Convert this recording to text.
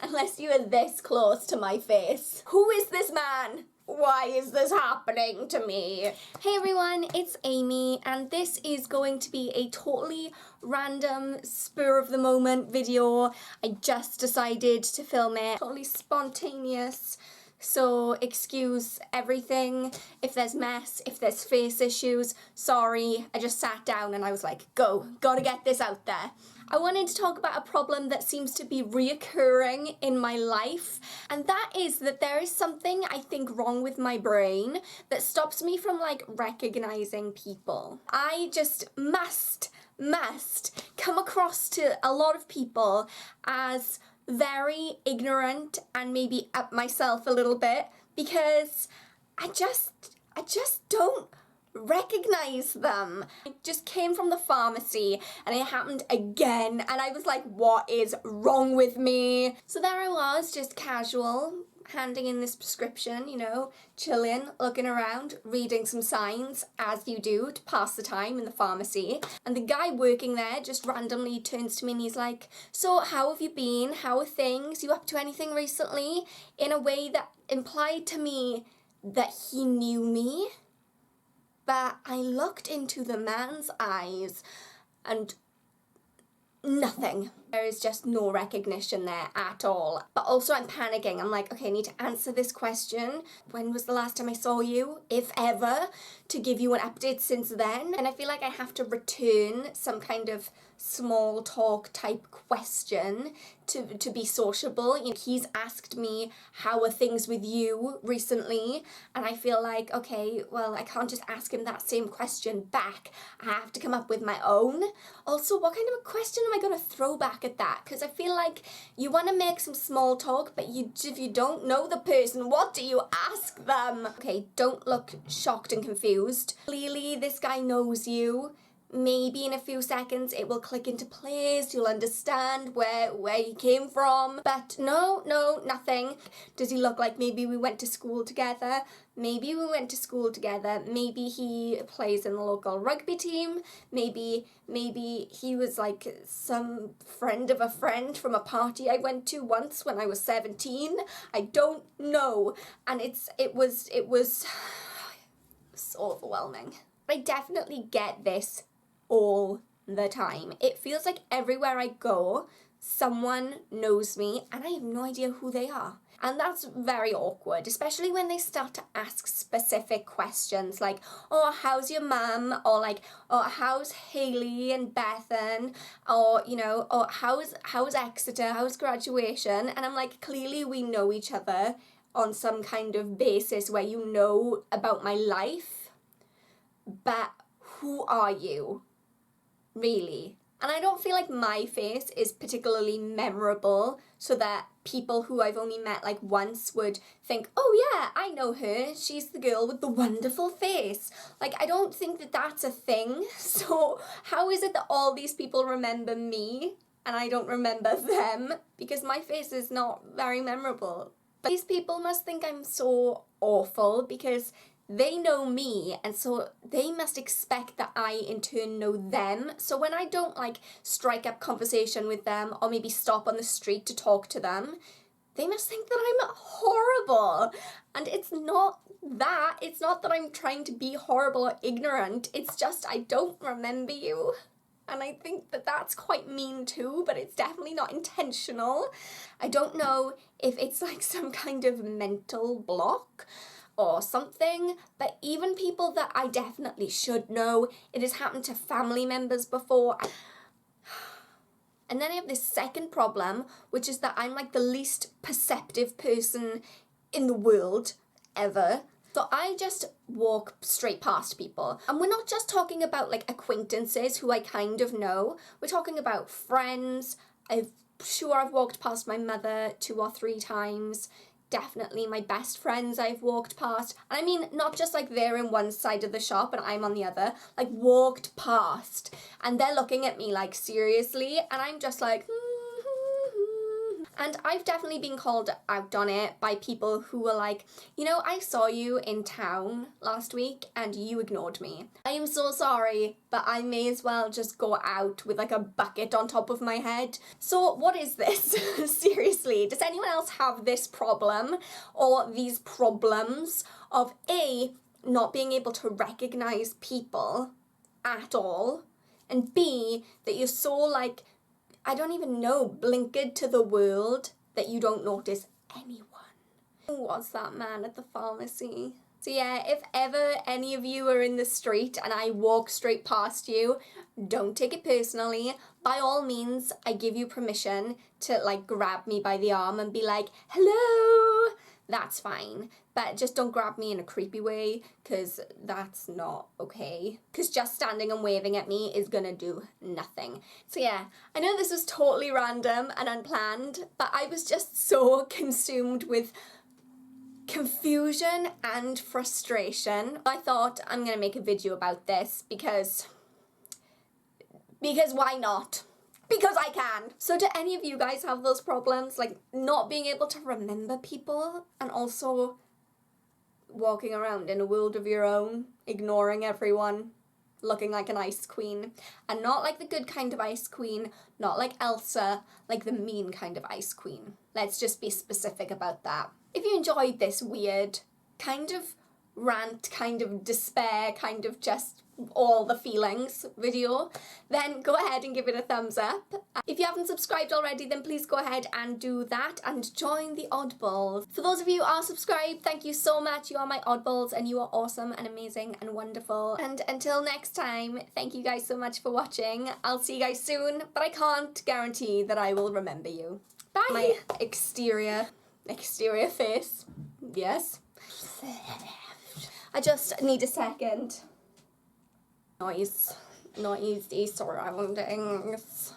Unless you are this close to my face. Who is this man? Why is this happening to me? Hey everyone, it's Amy, and this is going to be a totally random, spur of the moment video. I just decided to film it, totally spontaneous. So excuse everything. If there's mess, if there's face issues, sorry. I just sat down and I was like, gotta get this out there. I wanted to talk about a problem that seems to be reoccurring in my life, and that is that there is something I think wrong with my brain that stops me from like recognizing people. I just must come across to a lot of people as very ignorant and maybe up myself a little bit because I just don't recognize them. I just came from the pharmacy and it happened again and I was like, what is wrong with me? So there I was, just casual, handing in this prescription, you know, chilling, looking around, reading some signs, as you do to pass the time in the pharmacy. And the guy working there just randomly turns to me and he's like, so how have you been? How are things? You up to anything recently? In a way that implied to me that he knew me. But I looked into the man's eyes and nothing. There is just no recognition there at all. But also I'm panicking. I'm like, okay, I need to answer this question. When was the last time I saw you, if ever, to give you an update since then? And I feel like I have to return some kind of small talk type question to be sociable. You know, he's asked me, how are things with you recently? And I feel like, okay, well, I can't just ask him that same question back. I have to come up with my own. Also, what kind of a question am I going to throw back at that? Because I feel like you want to make some small talk, but if you don't know the person, what do you ask them? Okay, don't look shocked and confused. Clearly, this guy knows you. Maybe in a few seconds it will click into place, you'll understand where he came from. But no, nothing. Does he look like maybe we went to school together? Maybe we went to school together. Maybe he plays in the local rugby team. Maybe he was like some friend of a friend from a party I went to once when I was 17. I don't know. And it was so overwhelming. I definitely get this all the time. It feels like everywhere I go, someone knows me and I have no idea who they are. And that's very awkward, especially when they start to ask specific questions like, oh, how's your mum? Or like, oh, how's Haley and Bethan? Or, you know, or how's Exeter? How's graduation? And I'm like, clearly we know each other on some kind of basis where you know about my life, but who are you? Really? And I don't feel like my face is particularly memorable so that people who I've only met like once would think, oh yeah, I know her, she's the girl with the wonderful face. Like, I don't think that that's a thing. So how is it that all these people remember me and I don't remember them? Because my face is not very memorable. But these people must think I'm so awful because they know me, and so they must expect that I in turn know them. So when I don't like strike up conversation with them or maybe stop on the street to talk to them, they must think that I'm horrible. And it's not that. It's not that I'm trying to be horrible or ignorant. It's just I don't remember you. And I think that that's quite mean too, but it's definitely not intentional. I don't know if it's like some kind of mental block or something, but even people that I definitely should know, it has happened to family members before. And then I have this second problem, which is that I'm like the least perceptive person in the world ever. So I just walk straight past people. And we're not just talking about like acquaintances who I kind of know. We're talking about friends. I've walked past my mother 2 or 3 times. Definitely my best friends I've walked past. And I mean, not just like they're in one side of the shop and I'm on the other, like walked past. And they're looking at me like, seriously? And I'm just like, And I've definitely been called out on it by people who were like, you know, I saw you in town last week and you ignored me. I am so sorry, but I may as well just go out with like a bucket on top of my head. So what is this? Seriously, does anyone else have this problem or these problems of A, not being able to recognize people at all, and B, that you're so like, I don't even know, blinkered to the world that you don't notice anyone? Who was that man at the pharmacy? So yeah, if ever any of you are in the street and I walk straight past you, don't take it personally. By all means, I give you permission to like grab me by the arm and be like, hello, that's fine. But just don't grab me in a creepy way, because that's not okay. Because just standing and waving at me is gonna do nothing. So yeah, I know this was totally random and unplanned, but I was just so consumed with confusion and frustration. I thought I'm gonna make a video about this because why not? Because I can. So do any of you guys have those problems, like not being able to remember people and also walking around in a world of your own, ignoring everyone, looking like an ice queen? And not like the good kind of ice queen, not like Elsa, like the mean kind of ice queen. Let's just be specific about that. If you enjoyed this weird kind of rant, kind of despair, kind of just all the feelings video, then go ahead and give it a thumbs up. If you haven't subscribed already, then please go ahead and do that and join the Oddballs. For those of you who are subscribed, thank you so much. You are my Oddballs and you are awesome and amazing and wonderful. And until next time, thank you guys so much for watching. I'll see you guys soon, but I can't guarantee that I will remember you. Bye! My exterior face. Yes. I just need a second. Noisy surroundings.